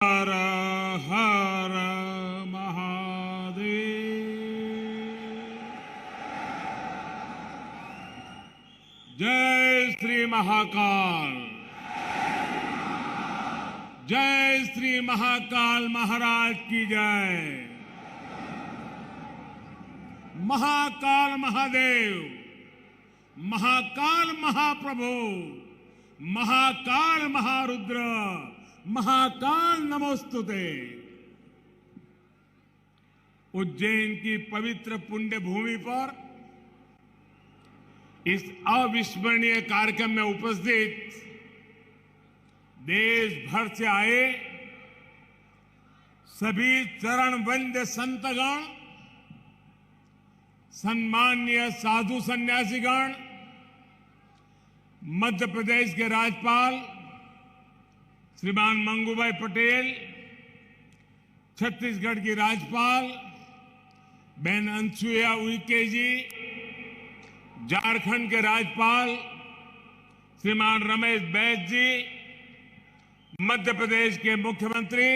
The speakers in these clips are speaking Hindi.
हर हर महादेव। जय श्री महाकाल। जय श्री महाकाल महाराज की जय। महाकाल महादेव, महाकाल महाप्रभु, महाकाल महारुद्र, महाकाल नमोस्तुते। उज्जैन की पवित्र पुण्य भूमि पर इस अविस्मरणीय कार्यक्रम में उपस्थित देश भर से आए सभी चरण वंद्य संतगण, सम्मान्य साधु सन्यासीगण, मध्य प्रदेश के राज्यपाल श्रीमान मंगूभाई पटेल, छत्तीसगढ़ की राज्यपाल बहन अनसुईया उइके जी, झारखंड के राज्यपाल श्रीमान रमेश बैस जी, मध्य प्रदेश के मुख्यमंत्री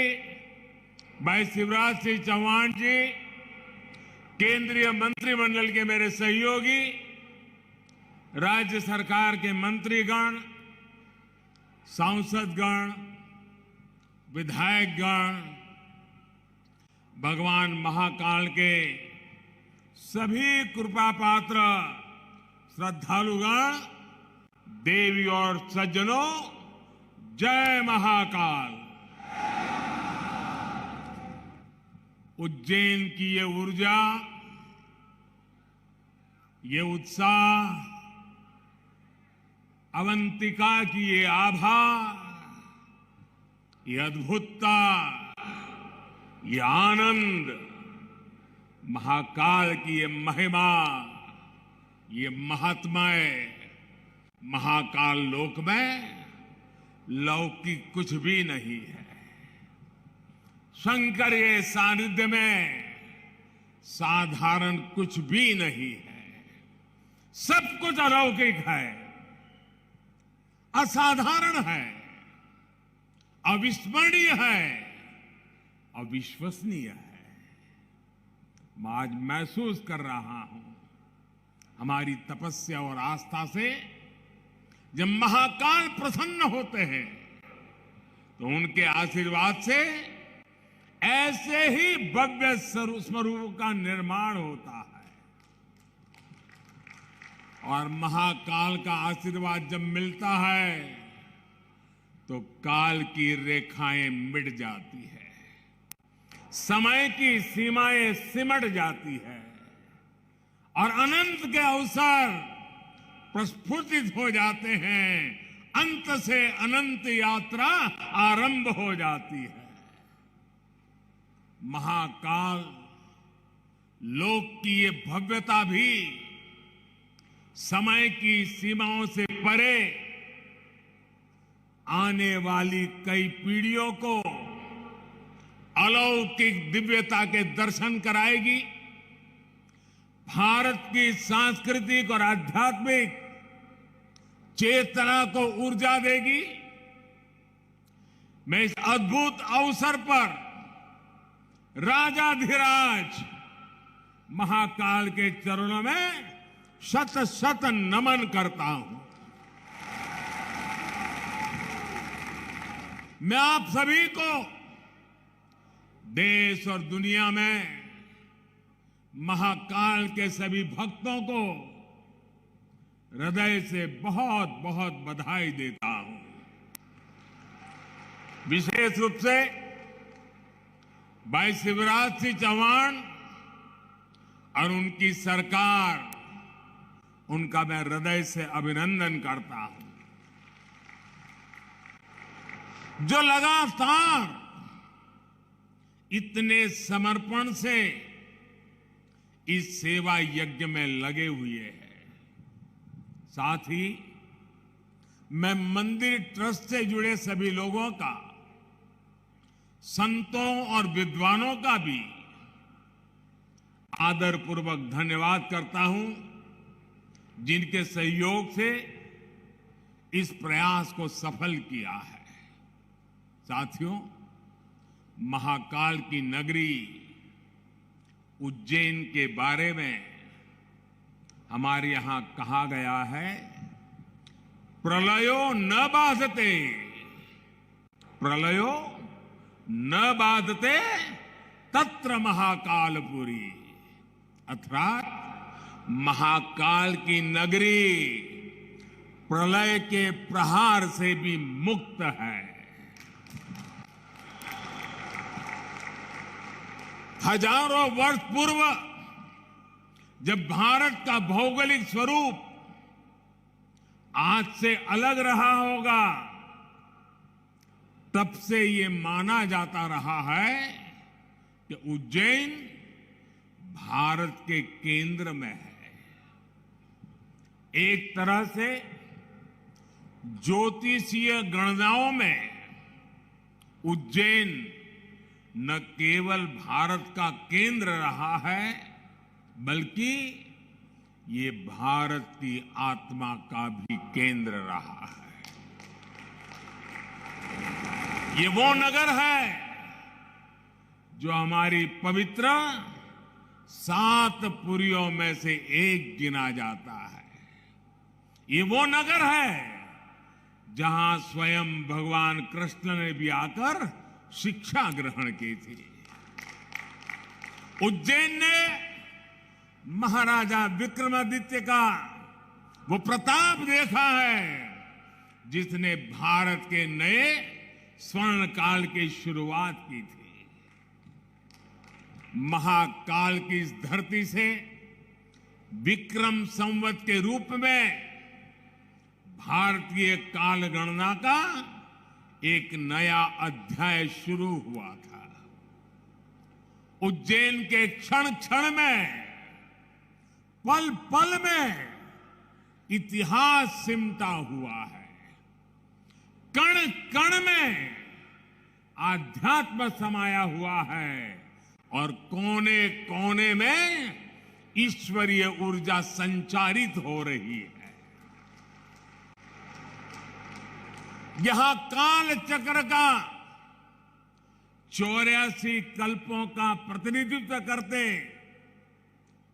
भाई शिवराज सिंह चौहान जी, केंद्रीय मंत्रिमंडल के मेरे सहयोगी, राज्य सरकार के मंत्रीगण, सांसदगण, विधायकगण, भगवान महाकाल के सभी कृपा पात्र श्रद्धालुगण, देवी और सज्जनों, जय महाकाल। उज्जैन की ये ऊर्जा, ये उत्साह, अवंतिका की ये आभा, ये अद्भुतता, ये आनंद, महाकाल की ये महिमा, ये महात्मय, महाकाल लोक में लौकिक कुछ भी नहीं है। शंकर के सानिध्य में साधारण कुछ भी नहीं है। सब कुछ अलौकिक है, असाधारण है, अविस्मरणीय है, अविश्वसनीय है। मैं आज महसूस कर रहा हूं, हमारी तपस्या और आस्था से जब महाकाल प्रसन्न होते हैं तो उनके आशीर्वाद से ऐसे ही भव्य स्वरूप का निर्माण होता है। और महाकाल का आशीर्वाद जब मिलता है तो काल की रेखाएं मिट जाती है, समय की सीमाएं सिमट जाती है और अनंत के अवसर प्रस्फुटित हो जाते हैं। अंत से अनंत यात्रा आरंभ हो जाती है। महाकाल लोक की ये भव्यता भी समय की सीमाओं से परे आने वाली कई पीढ़ियों को अलौकिक दिव्यता के दर्शन कराएगी, भारत की सांस्कृतिक और आध्यात्मिक चेतना को ऊर्जा देगी। मैं इस अद्भुत अवसर पर राजाधिराज महाकाल के चरणों में शत शत नमन करता हूं। मैं आप सभी को, देश और दुनिया में महाकाल के सभी भक्तों को हृदय से बहुत बहुत बधाई देता हूं। विशेष रूप से भाई शिवराज सिंह चौहान और उनकी सरकार, उनका मैं हृदय से अभिनंदन करता हूं, जो लगातार इतने समर्पण से इस सेवा यज्ञ में लगे हुए हैं। साथ ही मैं मंदिर ट्रस्ट से जुड़े सभी लोगों का, संतों और विद्वानों का भी आदरपूर्वक धन्यवाद करता हूं, जिनके सहयोग से इस प्रयास को सफल किया है। साथियों, महाकाल की नगरी उज्जैन के बारे में हमारे यहां कहा गया है, प्रलयो न बाधते, प्रलयो न बाधते तत्र महाकालपुरी, अर्थात महाकाल की नगरी प्रलय के प्रहार से भी मुक्त है। हजारों वर्ष पूर्व जब भारत का भौगोलिक स्वरूप आज से अलग रहा होगा, तब से ये माना जाता रहा है कि उज्जैन भारत के केंद्र में है। एक तरह से ज्योतिषीय गणनाओं में उज्जैन न केवल भारत का केंद्र रहा है, बल्कि ये भारत की आत्मा का भी केंद्र रहा है। ये वो नगर है जो हमारी पवित्र 7 पुरियों में से एक गिना जाता है। ये वो नगर है जहां स्वयं भगवान कृष्ण ने भी आकर शिक्षा ग्रहण की थी। उज्जैन ने महाराजा विक्रमादित्य का वो प्रताप देखा है जिसने भारत के नए स्वर्ण काल की शुरुआत की थी। महाकाल की इस धरती से विक्रम संवत के रूप में भारतीय काल गणना का एक नया अध्याय शुरू हुआ था। उज्जैन के क्षण क्षण में, पल पल में इतिहास सिमटा हुआ है। कण कण में आध्यात्म समाया हुआ है और कोने कोने में ईश्वरीय ऊर्जा संचारित हो रही है। यहां काल चक्र का 84 कल्पों का प्रतिनिधित्व करते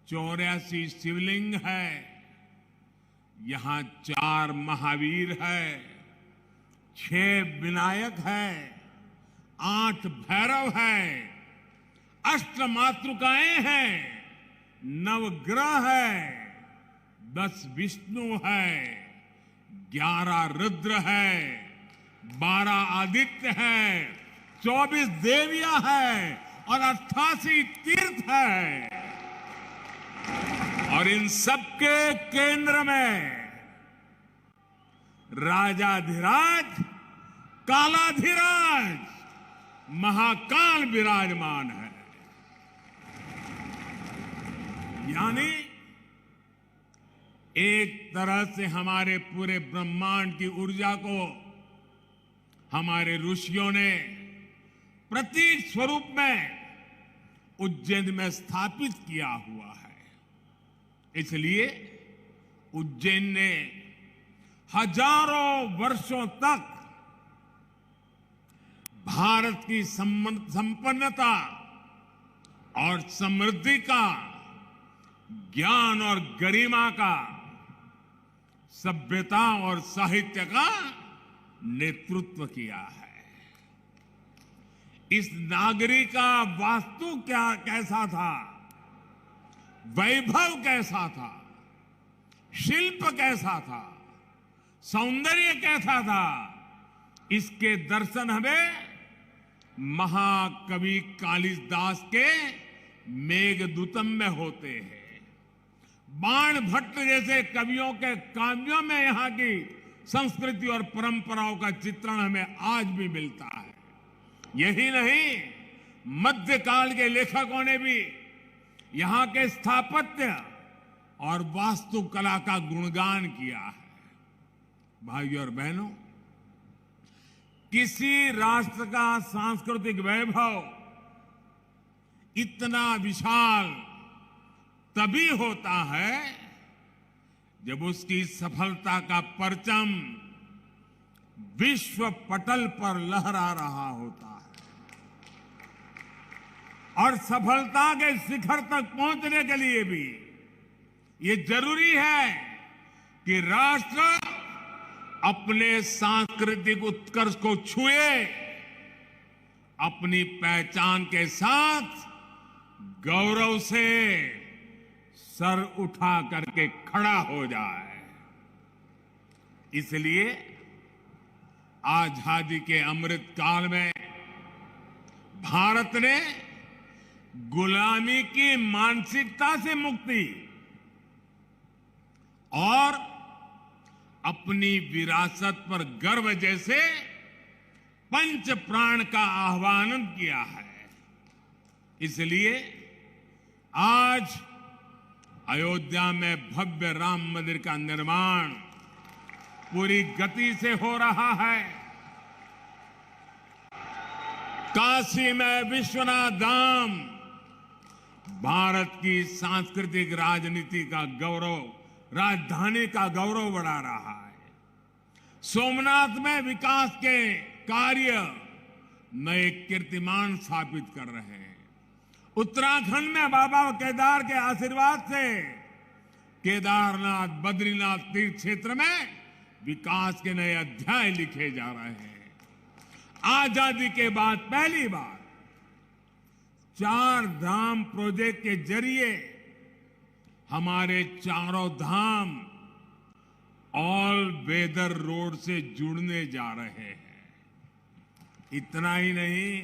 84 शिवलिंग है। यहां 4 महावीर है, 6 विनायक है, 8 भैरव है, 8 मातृकाएं हैं, 9 ग्रह है, 10 विष्णु है, 11 रुद्र है, 12 आदित्य है, 24 देवियां है और 88 तीर्थ है। और इन सबके केंद्र में राजाधिराज कालाधिराज महाकाल विराजमान है। यानी एक तरह से हमारे पूरे ब्रह्मांड की ऊर्जा को हमारे ऋषियों ने प्रतीक स्वरूप में उज्जैन में स्थापित किया हुआ है। इसलिए उज्जैन ने हजारों वर्षों तक भारत की संपन्नता और समृद्धि का, ज्ञान और गरिमा का, सभ्यता और साहित्य का नेतृत्व किया है। इस नागरी का वास्तु कैसा था, वैभव कैसा था, शिल्प कैसा था, सौंदर्य कैसा था, इसके दर्शन हमें महाकवि कालिदास के मेघदूतम में होते हैं। बाण भट्ट जैसे कवियों के काव्यों में यहाँ की संस्कृति और परंपराओं का चित्रण हमें आज भी मिलता है। यही नहीं, मध्यकाल के लेखकों ने भी यहाँ के स्थापत्य और वास्तुकला का गुणगान किया है। भाइयों और बहनों, किसी राष्ट्र का सांस्कृतिक वैभव इतना विशाल तभी होता है जब उसकी सफलता का परचम विश्व पटल पर लहरा रहा होता है। और सफलता के शिखर तक पहुंचने के लिए भी ये जरूरी है कि राष्ट्र अपने सांस्कृतिक उत्कर्ष को छुए, अपनी पहचान के साथ गौरव से सर उठा करके खड़ा हो जाए। इसलिए आजादी के अमृत काल में भारत ने गुलामी की मानसिकता से मुक्ति और अपनी विरासत पर गर्व जैसे पंच प्राण का आह्वान किया है। इसलिए आज अयोध्या में भव्य राम मंदिर का निर्माण पूरी गति से हो रहा है। काशी में विश्वनाथ धाम भारत की सांस्कृतिक राजनीति का गौरव, राजधानी का गौरव बढ़ा रहा है। सोमनाथ में विकास के कार्य नए कीर्तिमान स्थापित कर रहे हैं। उत्तराखंड में बाबा केदार के आशीर्वाद से केदारनाथ, बद्रीनाथ तीर्थ क्षेत्र में विकास के नए अध्याय लिखे जा रहे हैं। आजादी के बाद पहली बार 4 धाम प्रोजेक्ट के जरिए हमारे चारों धाम ऑल वेदर रोड से जुड़ने जा रहे हैं। इतना ही नहीं,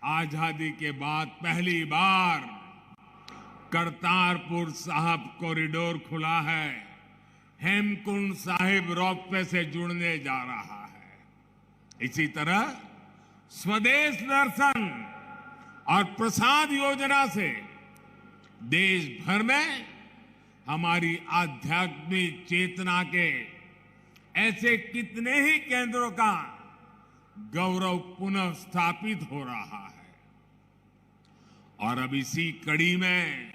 आजादी के बाद पहली बार करतारपुर साहिब कॉरिडोर खुला है, हेमकुंड साहिब रोपवे से जुड़ने जा रहा है। इसी तरह स्वदेश दर्शन और प्रसाद योजना से देश भर में हमारी आध्यात्मिक चेतना के ऐसे कितने ही केंद्रों का गौरव पुनः स्थापित हो रहा है। और अब इसी कड़ी में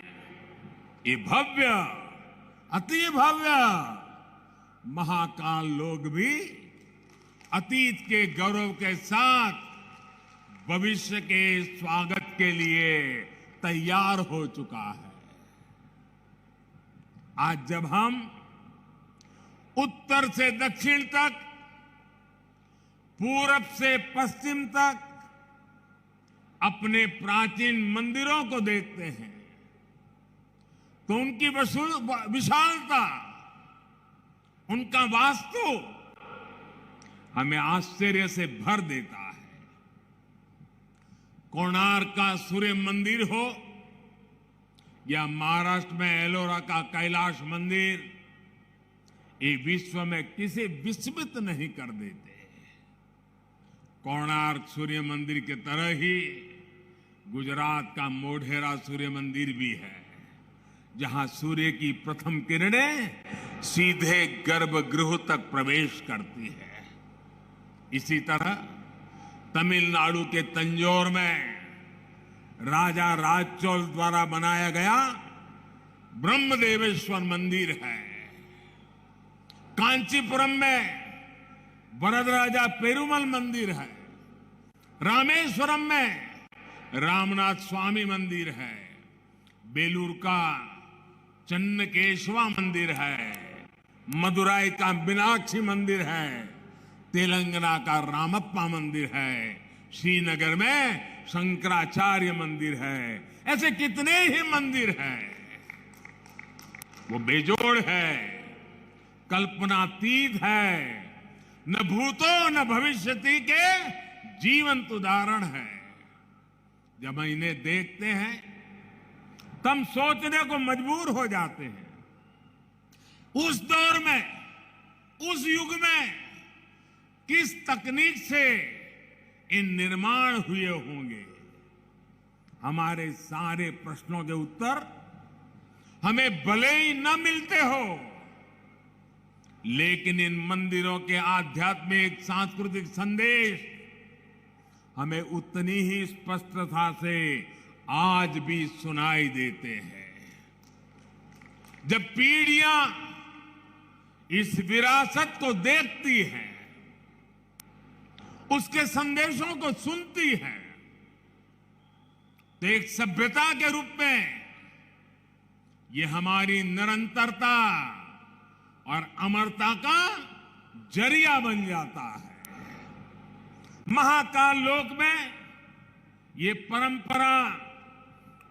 ये भव्य, अति भव्य महाकाल लोक भी अतीत के गौरव के साथ भविष्य के स्वागत के लिए तैयार हो चुका है। आज जब हम उत्तर से दक्षिण तक, पूरब से पश्चिम तक अपने प्राचीन मंदिरों को देखते हैं तो उनकी विशालता, उनका वास्तु हमें आश्चर्य से भर देता है। कोणार्क का सूर्य मंदिर हो या महाराष्ट्र में एलोरा का कैलाश मंदिर, ये विश्व में किसी विस्मित नहीं कर देते। कोणार्क सूर्य मंदिर की तरह ही गुजरात का मोढेरा सूर्य मंदिर भी है, जहां सूर्य की प्रथम किरणें सीधे गर्भगृह तक प्रवेश करती है। इसी तरह तमिलनाडु के तंजौर में राजा राजचोल द्वारा बनाया गया ब्रह्मदेवेश्वर मंदिर है। कांचीपुरम में वरदराजा पेरुमल मंदिर है। रामेश्वरम में रामनाथ स्वामी मंदिर है। बेलूर का चन्नकेशवा मंदिर है। मदुराई का मीनाक्षी मंदिर है। तेलंगाना का रामप्पा मंदिर है। श्रीनगर में शंकराचार्य मंदिर है। ऐसे कितने ही मंदिर हैं। वो बेजोड़ है, कल्पनातीत है, न भूतो न भविष्यति के जीवंत उदाहरण है। जब हम इन्हें देखते हैं तब सोचने को मजबूर हो जाते हैं, उस दौर में, उस युग में किस तकनीक से इन निर्माण हुए होंगे। हमारे सारे प्रश्नों के उत्तर हमें भले ही न मिलते हो, लेकिन इन मंदिरों के आध्यात्मिक सांस्कृतिक संदेश हमें उतनी ही स्पष्टता से आज भी सुनाई देते हैं। जब पीढ़ियां इस विरासत को देखती हैं, उसके संदेशों को सुनती हैं, तो एक सभ्यता के रूप में ये हमारी निरंतरता और अमरता का जरिया बन जाता है। महाकाल लोक में ये परंपरा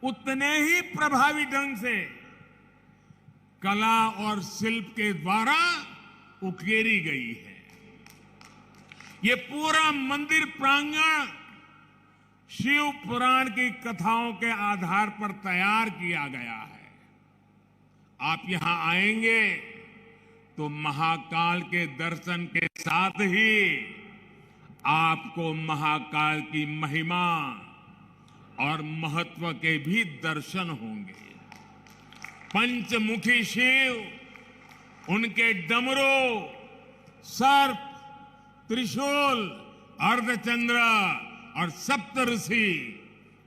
उतने ही प्रभावी ढंग से कला और शिल्प के द्वारा उकेरी गई है। ये पूरा मंदिर प्रांगण शिव पुराण की कथाओं के आधार पर तैयार किया गया है। आप यहां आएंगे तो महाकाल के दर्शन के साथ ही आपको महाकाल की महिमा और महत्व के भी दर्शन होंगे। पंचमुखी शिव, उनके डमरू, सर्प, त्रिशूल, अर्धचंद्र और सप्तऋषि,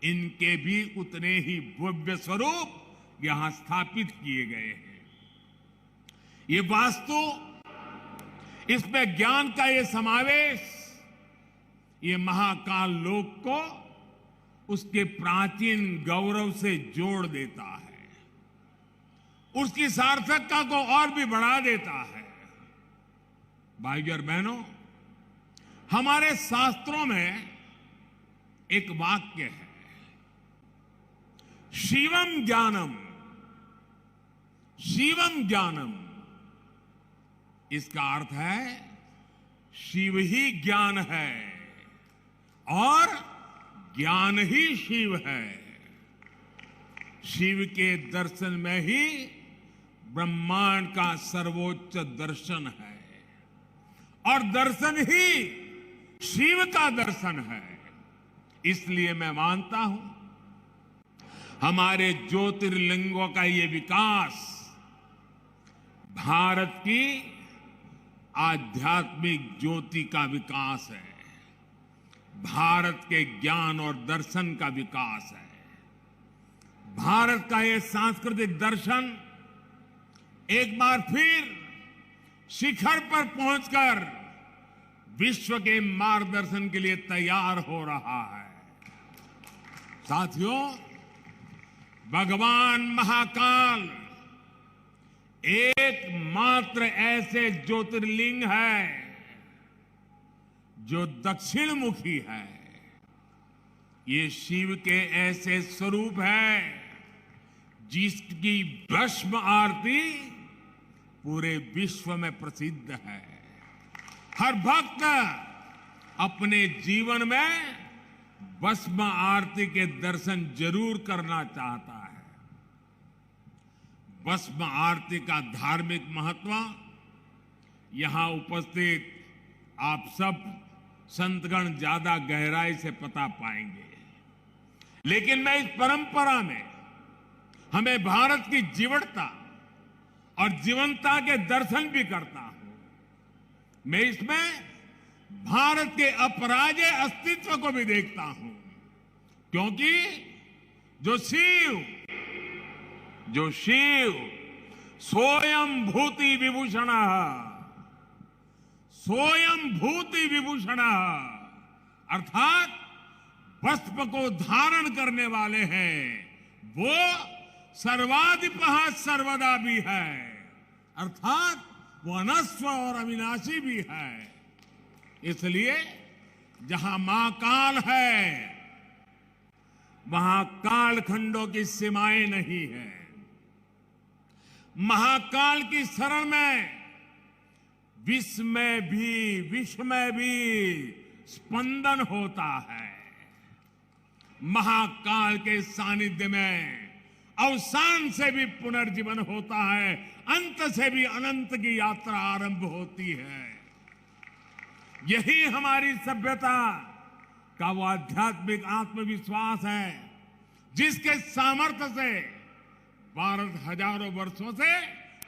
इनके भी उतने ही भव्य स्वरूप यहां स्थापित किए गए हैं। ये वास्तु, इसमें ज्ञान का ये समावेश, ये महाकाल लोक को उसके प्राचीन गौरव से जोड़ देता है, उसकी सार्थकता को और भी बढ़ा देता है। भाइयों और बहनों, हमारे शास्त्रों में एक वाक्य है, शिवम ज्ञानम, शिवम ज्ञानम। इसका अर्थ है शिव ही ज्ञान है और ज्ञान ही शिव है। शिव के दर्शन में ही ब्रह्मांड का सर्वोच्च दर्शन है और दर्शन ही शिव का दर्शन है। इसलिए मैं मानता हूं हमारे ज्योतिर्लिंगों का ये विकास भारत की आध्यात्मिक ज्योति का विकास है, भारत के ज्ञान और दर्शन का विकास है। भारत का ये सांस्कृतिक दर्शन एक बार फिर शिखर पर पहुंचकर विश्व के मार्गदर्शन के लिए तैयार हो रहा है। साथियों, भगवान महाकाल एकमात्र ऐसे ज्योतिर्लिंग है जो दक्षिण मुखी है। ये शिव के ऐसे स्वरूप है जिसकी भस्म आरती पूरे विश्व में प्रसिद्ध है। हर भक्त अपने जीवन में भस्म आरती के दर्शन जरूर करना चाहता है। भस्म आरती का धार्मिक महत्व यहां उपस्थित आप सब संतगण ज्यादा गहराई से पता पाएंगे, लेकिन मैं इस परंपरा में हमें भारत की जीवटता और जीवंतता के दर्शन भी करता हूं। मैं इसमें भारत के अपराजेय अस्तित्व को भी देखता हूं, क्योंकि जो शिव सोयम भूति विभूषण, सोयम भूति विभूषण, अर्थात भस्म को धारण करने वाले हैं, वो सर्वाधिपः सर्वदा भी है, अर्थात वो अनस्व और अविनाशी भी है। इसलिए जहां महाकाल है वहां कालखंडों की सीमाएं नहीं है। महाकाल की शरण में विश्व में भी स्पंदन होता है। महाकाल के सानिध्य में अवसान से भी पुनर्जीवन होता है, अंत से भी अनंत की यात्रा आरंभ होती है। यही हमारी सभ्यता का वो आध्यात्मिक आत्मविश्वास है जिसके सामर्थ्य से भारत हजारों वर्षों से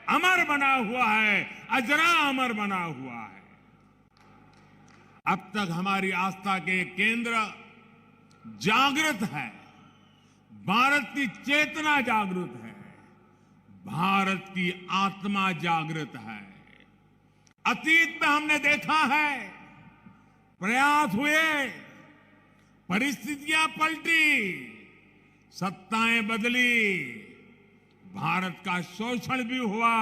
अमर बना हुआ है, अजरा अमर बना हुआ है। अब तक हमारी आस्था के केंद्र जागृत है, भारत की चेतना जागृत है, भारत की आत्मा जागृत है। अतीत में हमने देखा है प्रयास हुए, परिस्थितियां पलटी, सत्ताएं बदली, भारत का शोषण भी हुआ,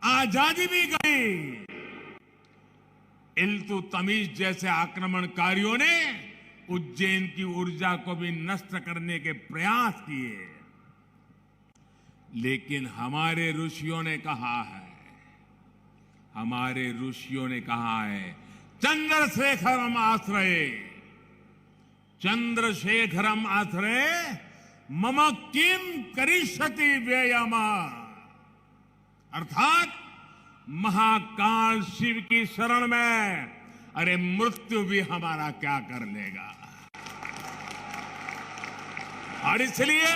आजादी भी गई। इल्तुतमिश जैसे आक्रमणकारियों ने उज्जैन की ऊर्जा को भी नष्ट करने के प्रयास किए। लेकिन हमारे ऋषियों ने कहा है, चंद्रशेखरम आश्रय, चंद्रशेखरम आश्रय मम किम करिष्यति व्ययम। अर्थात महाकाल शिव की शरण में, अरे मृत्यु भी हमारा क्या कर लेगा। और इसलिए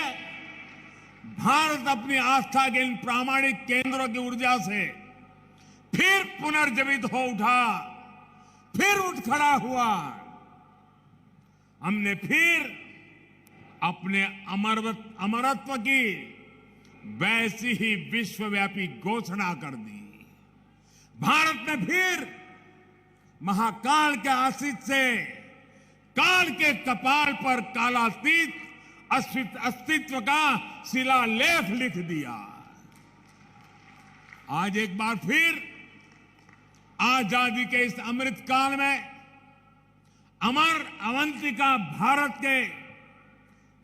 भारत अपनी आस्था के इन प्रामाणिक केंद्रों की ऊर्जा से फिर पुनर्जीवित हो उठा, फिर उठ खड़ा हुआ। हमने फिर अपने अमरत्व की वैसी ही विश्वव्यापी घोषणा कर दी। भारत ने फिर महाकाल के आशीष से काल के कपाल पर कालातीत अस्तित्व का शिलालेख लिख दिया। आज एक बार फिर आजादी के इस अमृत काल में अमर अवंतिका भारत के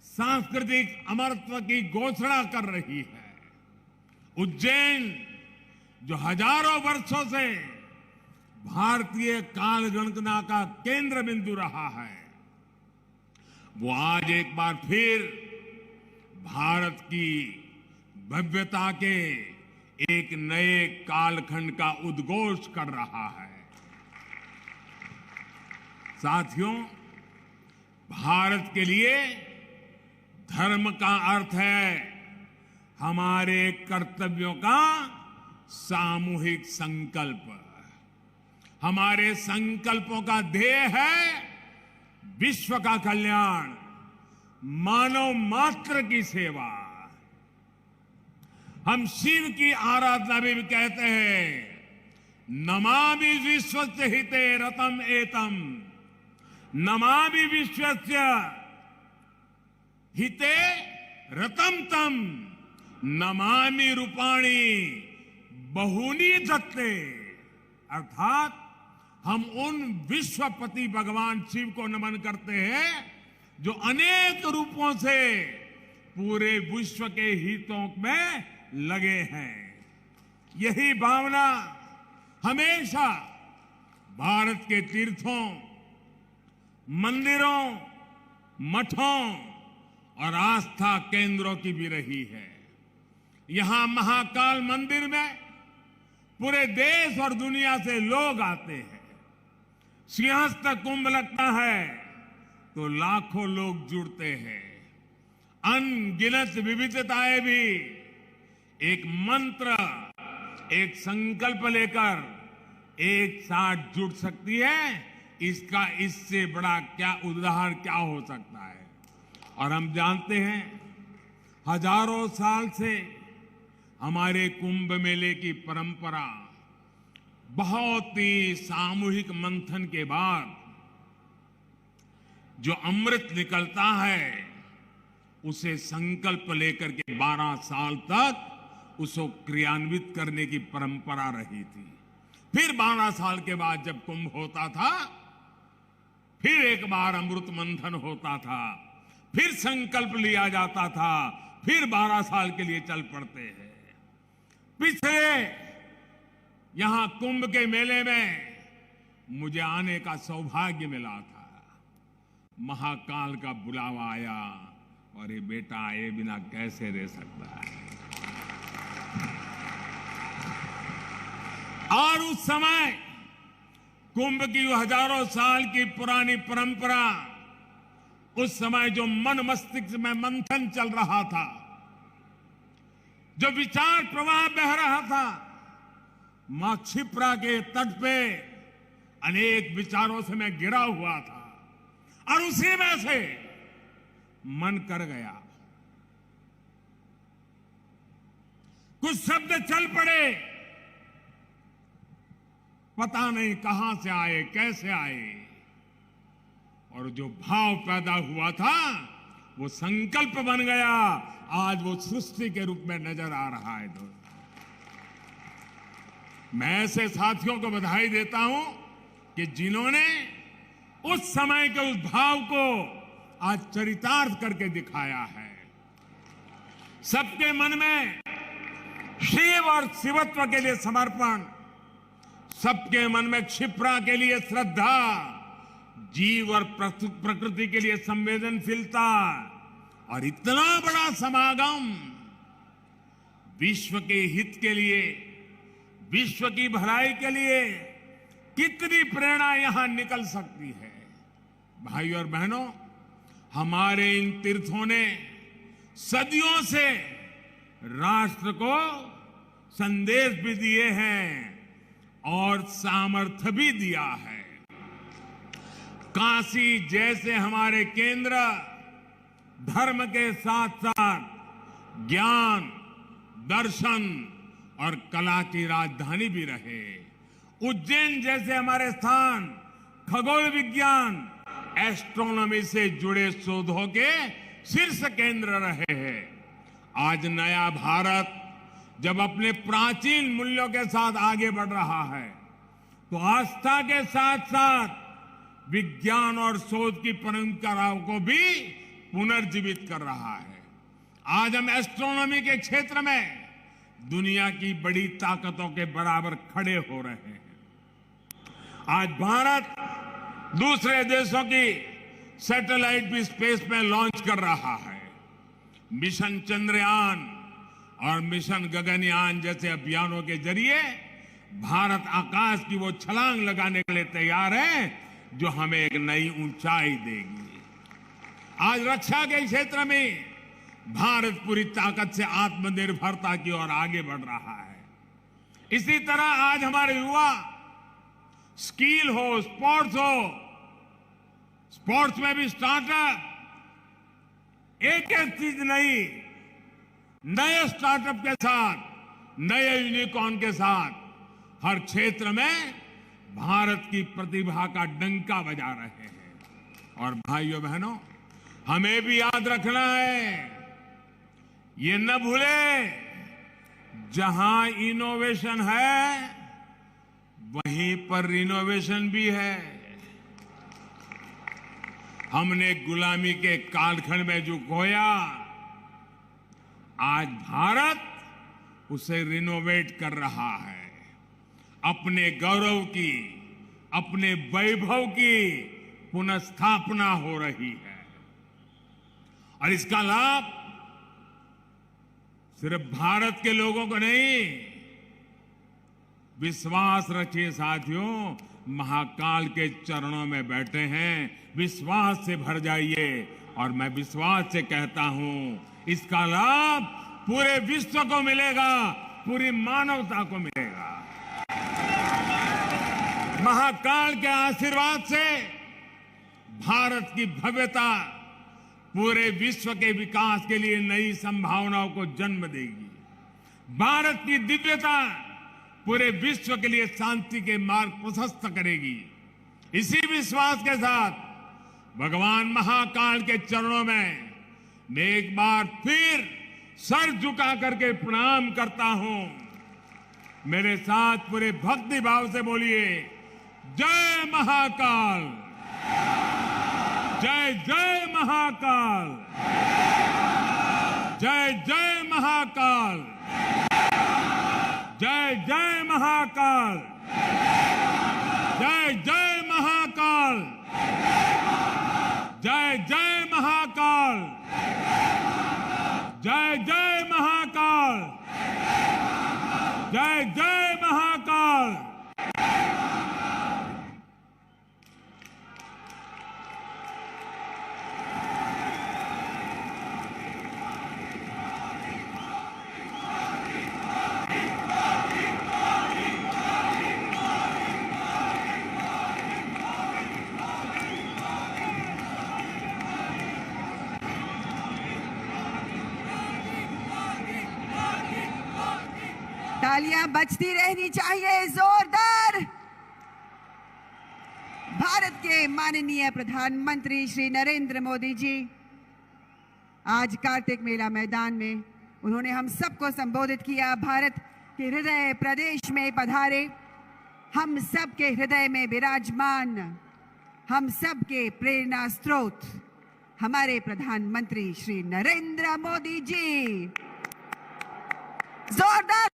सांस्कृतिक अमरत्व की घोषणा कर रही है। उज्जैन जो हजारों वर्षों से भारतीय काल गणना का केंद्र बिंदु रहा है, वो आज एक बार फिर भारत की भव्यता के एक नए कालखंड का उद्घोष कर रहा है। साथियों, भारत के लिए धर्म का अर्थ है हमारे कर्तव्यों का सामूहिक संकल्प। हमारे संकल्पों का ध्येय है विश्व का कल्याण, मानव मात्र की सेवा। हम शिव की आराधना भी कहते हैं, नमामि विश्वस्य हिते रतम एतम, नमामि विश्वस्य हिते रतम तम, नमामि रूपाणी बहूनि दत्ते। अर्थात हम उन विश्वपति भगवान शिव को नमन करते हैं जो अनेक रूपों से पूरे विश्व के हितों में लगे हैं। यही भावना हमेशा भारत के तीर्थों, मंदिरों, मठों और आस्था केंद्रों की भी रही है। यहां महाकाल मंदिर में पूरे देश और दुनिया से लोग आते हैं। सिंहस्थ कुंभ लगता है तो लाखों लोग जुड़ते हैं। अनगिनत विविधताएं भी एक मंत्र, एक संकल्प लेकर एक साथ जुड़ सकती है। इसका इससे बड़ा क्या उदाहरण क्या हो सकता है। और हम जानते हैं, हजारों साल से हमारे कुंभ मेले की परंपरा बहुत ही सामूहिक मंथन के बाद जो अमृत निकलता है, उसे संकल्प लेकर के 12 साल तक उसको क्रियान्वित करने की परंपरा रही थी। फिर 12 साल के बाद जब कुंभ होता था, फिर एक बार अमृत मंथन होता था, फिर संकल्प लिया जाता था, फिर 12 साल के लिए चल पड़ते हैं। पिछले यहां कुंभ के मेले में मुझे आने का सौभाग्य मिला था। महाकाल का बुलावा आया और ये बेटा आए बिना कैसे रह सकता है। और उस समय कुंभ की हजारों साल की पुरानी परंपरा, उस समय जो मन मस्तिष्क में मंथन चल रहा था, जो विचार प्रवाह बह रहा था, मां क्षिप्रा के तट पे अनेक विचारों से मैं घिरा हुआ था और उसी में से मन कर गया। कुछ शब्द चल पड़े, पता नहीं कहां से आए, कैसे आए, और जो भाव पैदा हुआ था वो संकल्प बन गया, आज वो सृष्टि के रूप में नजर आ रहा है। दोस्तों, मैं ऐसे साथियों को बधाई देता हूं कि जिन्होंने उस समय के उस भाव को आज चरितार्थ करके दिखाया है। सबके मन में शिव और शिवत्व के लिए समर्पण, सबके मन में क्षिप्रा के लिए श्रद्धा, जीव और प्रकृति के लिए संवेदनशीलता, और इतना बड़ा समागम विश्व के हित के लिए, विश्व की भलाई के लिए कितनी प्रेरणा यहां निकल सकती है। भाइयों और बहनों, हमारे इन तीर्थों ने सदियों से राष्ट्र को संदेश भी दिए हैं और सामर्थ्य भी दिया है। काशी जैसे हमारे केंद्र धर्म के साथ साथ ज्ञान, दर्शन और कला की राजधानी भी रहे। उज्जैन जैसे हमारे स्थान खगोल विज्ञान, एस्ट्रोनॉमी से जुड़े शोधों के शीर्ष केंद्र रहे हैं। आज नया भारत जब अपने प्राचीन मूल्यों के साथ आगे बढ़ रहा है, तो आस्था के साथ साथ विज्ञान और शोध की परंपराओं को भी पुनर्जीवित कर रहा है। आज हम एस्ट्रोनॉमी के क्षेत्र में दुनिया की बड़ी ताकतों के बराबर खड़े हो रहे हैं। आज भारत दूसरे देशों की सैटेलाइट भी स्पेस में लॉन्च कर रहा है। मिशन चंद्रयान और मिशन गगनयान जैसे अभियानों के जरिए भारत आकाश की वो छलांग लगाने के लिए तैयार है जो हमें एक नई ऊंचाई देगी। आज रक्षा के क्षेत्र में भारत पूरी ताकत से आत्मनिर्भरता की ओर आगे बढ़ रहा है। इसी तरह आज हमारे युवा स्किल हो, स्पोर्ट्स हो, स्पोर्ट्स में भी स्टार्टअप, एक एक चीज नई, नए स्टार्टअप के साथ, नए यूनिकॉर्न के साथ हर क्षेत्र में भारत की प्रतिभा का डंका बजा रहे हैं। और भाइयों बहनों, हमें भी याद रखना है, ये न भूले, जहां इनोवेशन है वहीं पर रिनोवेशन भी है। हमने गुलामी के कालखंड में जो खोया, आज भारत उसे रिनोवेट कर रहा है। अपने गौरव की, अपने वैभव की पुनर्स्थापना हो रही है। और इसका लाभ सिर्फ भारत के लोगों को नहीं, विश्वास रखिए साथियों, महाकाल के चरणों में बैठे हैं, विश्वास से भर जाइए। और मैं विश्वास से कहता हूं, इसका लाभ पूरे विश्व को मिलेगा, पूरी मानवता को मिलेगा। महाकाल के आशीर्वाद से भारत की भव्यता पूरे विश्व के विकास के लिए नई संभावनाओं को जन्म देगी। भारत की दिव्यता पूरे विश्व के लिए शांति के मार्ग प्रशस्त करेगी। इसी विश्वास के साथ भगवान महाकाल के चरणों में मैं एक बार फिर सर झुका करके प्रणाम करता हूं। मेरे साथ पूरे भक्ति भाव से बोलिए, जय महाकाल, जय जय महाकाल, जय जय महाकाल, जय जय महाकाल, जय जय महाकाल, जय जय महाकाल, जय जय महाकाल, जय जय महाकाल। तालियां बजती रहनी चाहिए जोरदार। भारत के माननीय प्रधानमंत्री श्री नरेंद्र मोदी जी आज कार्तिक मेला मैदान में उन्होंने हम सबको संबोधित किया। भारत के हृदय प्रदेश में पधारे, हम सब के हृदय में विराजमान, हम सब के प्रेरणा स्रोत हमारे प्रधानमंत्री श्री नरेंद्र मोदी जी। जोरदार